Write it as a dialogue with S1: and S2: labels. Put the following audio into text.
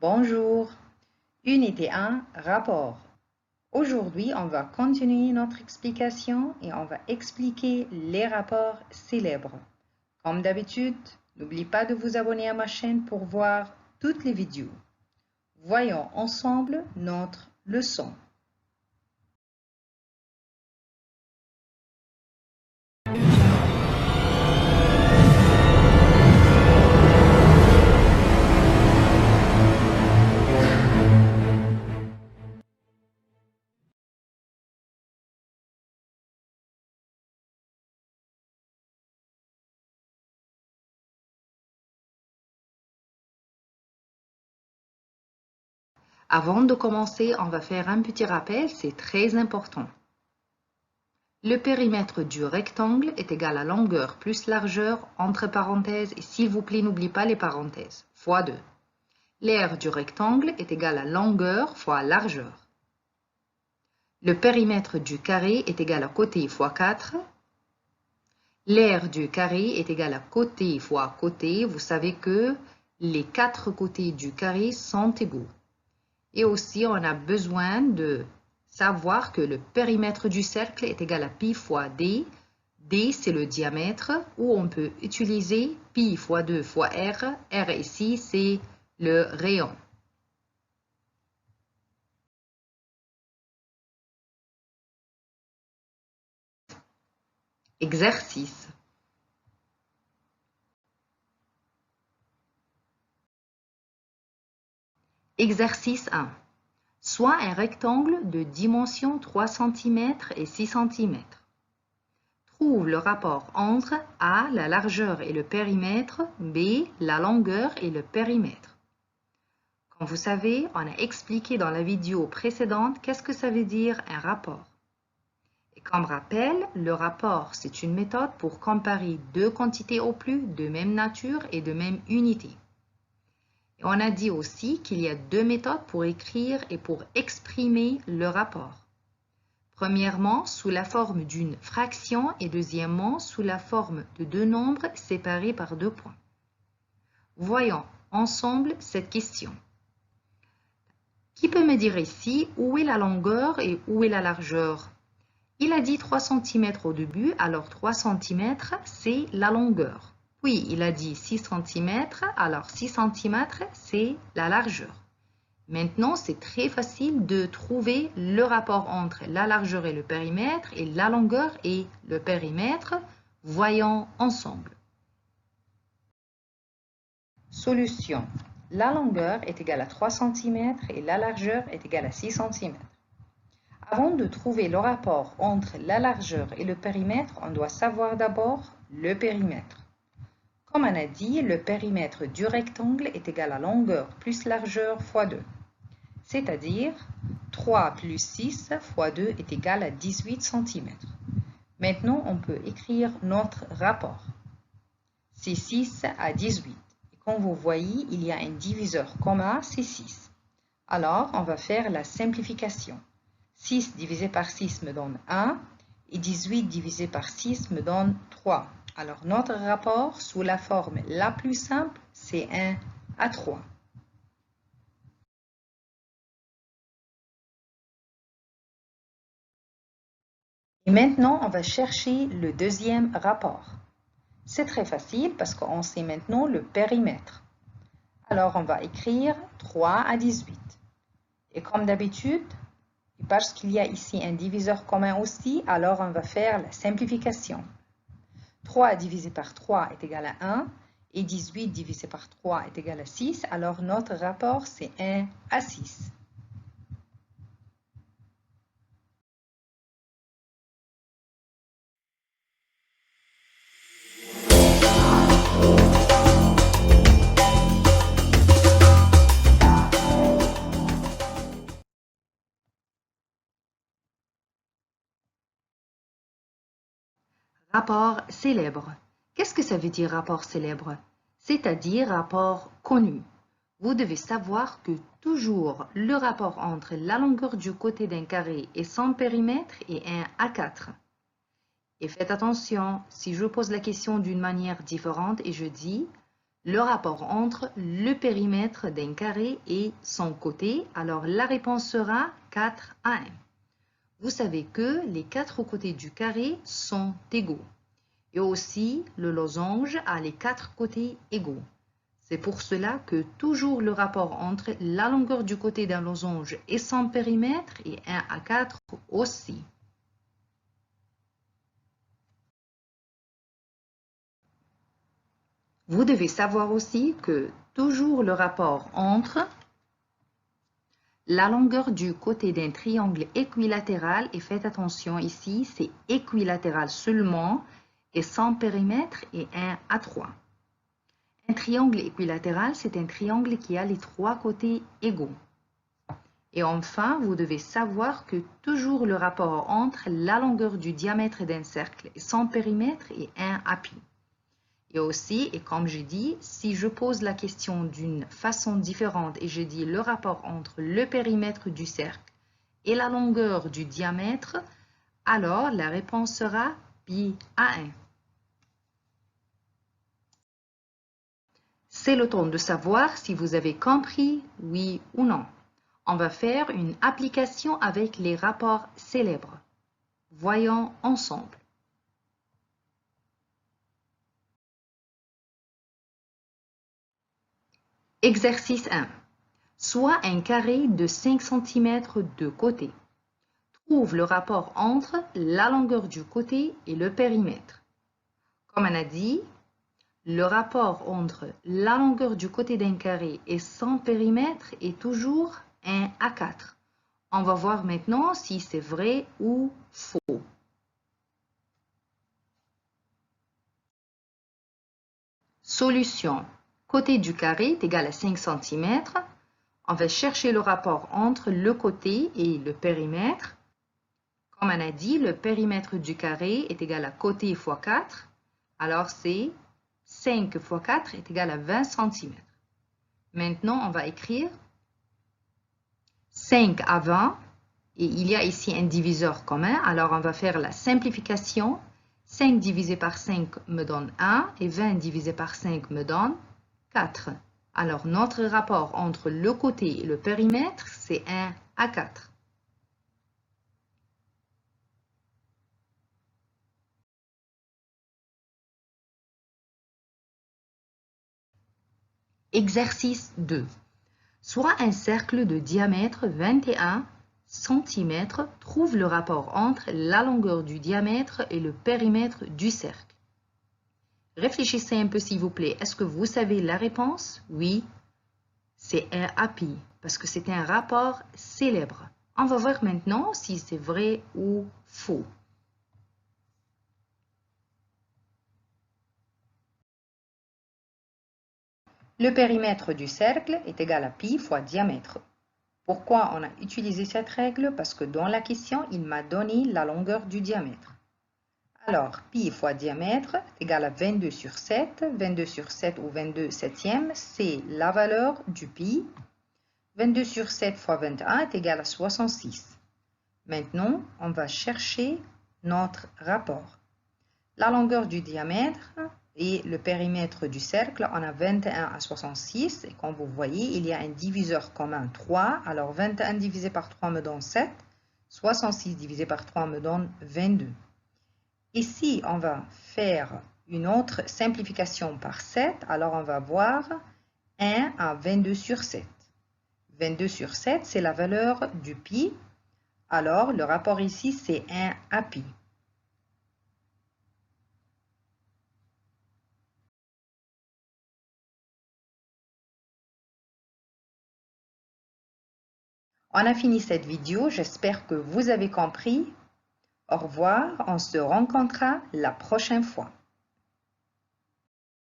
S1: Bonjour, Unité 1, rapport. Aujourd'hui, on va continuer notre explication et on va expliquer les rapports célèbres. Comme d'habitude, n'oubliez pas de vous abonner à ma chaîne pour voir toutes les vidéos. Voyons ensemble notre leçon. Avant de commencer, on va faire un petit rappel, c'est très important. Le périmètre du rectangle est égal à longueur plus largeur, entre parenthèses, et s'il vous plaît, n'oubliez pas les parenthèses, fois 2. L'aire du rectangle est égal à longueur fois largeur. Le périmètre du carré est égal à côté fois 4. L'aire du carré est égal à côté fois côté. Vous savez que les 4 côtés du carré sont égaux. Et aussi, on a besoin de savoir que le périmètre du cercle est égal à pi fois d. D, c'est le diamètre, ou on peut utiliser pi fois 2 fois r. R ici, c'est le rayon. Exercice. Exercice 1. Soit un rectangle de dimension 3 cm et 6 cm. Trouve le rapport entre A, la largeur et le périmètre, B, la longueur et le périmètre. Comme vous savez, on a expliqué dans la vidéo précédente qu'est-ce que ça veut dire un rapport. Et comme rappel, le rapport, c'est une méthode pour comparer deux quantités au plus de même nature et de même unité. Et on a dit aussi qu'il y a deux méthodes pour écrire et pour exprimer le rapport. Premièrement, sous la forme d'une fraction et deuxièmement, sous la forme de deux nombres séparés par 2 points. Voyons ensemble cette question. Qui peut me dire ici où est la longueur et où est la largeur? Il a dit 3 cm au début, alors 3 cm, c'est la longueur. Puis, il a dit 6 cm, alors 6 cm, c'est la largeur. Maintenant, c'est très facile de trouver le rapport entre la largeur et le périmètre et la longueur et le périmètre. Voyons ensemble. Solution. La longueur est égale à 3 cm et la largeur est égale à 6 cm. Avant de trouver le rapport entre la largeur et le périmètre, on doit savoir d'abord le périmètre. Comme on a dit, le périmètre du rectangle est égal à longueur plus largeur fois 2. C'est-à-dire 3 plus 6 fois 2 est égal à 18 cm. Maintenant, on peut écrire notre rapport. C'est 6 à 18. Et comme vous voyez, il y a un diviseur commun, c'est 6. Alors, on va faire la simplification. 6 divisé par 6 me donne 1 et 18 divisé par 6 me donne 3. Alors, notre rapport sous la forme la plus simple, c'est 1 à 3. Et maintenant, on va chercher le deuxième rapport. C'est très facile parce qu'on sait maintenant le périmètre. Alors, on va écrire 3 à 18. Et comme d'habitude, parce qu'il y a ici un diviseur commun aussi, alors on va faire la simplification. 3 divisé par 3 est égal à 1 et 18 divisé par 3 est égal à 6. Alors, notre rapport, c'est 1 à 6. Rapport célèbre. Qu'est-ce que ça veut dire rapport célèbre? C'est-à-dire rapport connu. Vous devez savoir que toujours le rapport entre la longueur du côté d'un carré et son périmètre est 1 à 4. Et faites attention, si je pose la question d'une manière différente et je dis le rapport entre le périmètre d'un carré et son côté. Alors la réponse sera 4 à 1. Vous savez que les 4 côtés du carré sont égaux. Et aussi, le losange a les 4 côtés égaux. C'est pour cela que toujours le rapport entre la longueur du côté d'un losange et son périmètre est 1 à 4 aussi. Vous devez savoir aussi que toujours le rapport entre la longueur du côté d'un triangle équilatéral, et faites attention ici, c'est équilatéral seulement, et son périmètre est 1 à 3. Un triangle équilatéral, c'est un triangle qui a les 3 côtés égaux. Et enfin, vous devez savoir que toujours le rapport entre la longueur du diamètre d'un cercle et son périmètre est 1 à pi. Et aussi, et comme j'ai dit, si je pose la question d'une façon différente et je dis le rapport entre le périmètre du cercle et la longueur du diamètre, alors la réponse sera pi à 1. C'est le temps de savoir si vous avez compris, oui ou non. On va faire une application avec les rapports célèbres. Voyons ensemble. Exercice 1. Soit un carré de 5 cm de côté. Trouve le rapport entre la longueur du côté et le périmètre. Comme on a dit, le rapport entre la longueur du côté d'un carré et son périmètre est toujours 1 à 4. On va voir maintenant si c'est vrai ou faux. Solution. Côté du carré est égal à 5 cm. On va chercher le rapport entre le côté et le périmètre. Comme on a dit, le périmètre du carré est égal à côté fois 4. Alors c'est 5 fois 4 est égal à 20 cm. Maintenant, on va écrire 5 à 20. Et il y a ici un diviseur commun. Alors, on va faire la simplification. 5 divisé par 5 me donne 1 et 20 divisé par 5 me donne 4. Alors, notre rapport entre le côté et le périmètre, c'est 1 à 4. Exercice 2. Soit un cercle de diamètre 21 cm, trouve le rapport entre la longueur du diamètre et le périmètre du cercle. Réfléchissez un peu s'il vous plaît. Est-ce que vous savez la réponse? Oui, c'est 1 à pi, parce que c'est un rapport célèbre. On va voir maintenant si c'est vrai ou faux. Le périmètre du cercle est égal à pi fois diamètre. Pourquoi on a utilisé cette règle? Parce que dans la question, il m'a donné la longueur du diamètre. Alors, pi fois diamètre est égal à 22 sur 7. 22 sur 7 ou 22 septièmes, c'est la valeur du pi. 22 sur 7 fois 21 est égal à 66. Maintenant, on va chercher notre rapport. La longueur du diamètre et le périmètre du cercle, on a 21 à 66. Et comme vous voyez, il y a un diviseur commun 3. Alors, 21 divisé par 3 me donne 7. 66 divisé par 3 me donne 22. Ici, on va faire une autre simplification par 7. Alors, on va voir 1 à 22 sur 7. 22 sur 7, c'est la valeur du pi. Alors, le rapport ici, c'est 1 à pi. On a fini cette vidéo. J'espère que vous avez compris. Au revoir. On se rencontrera la prochaine fois.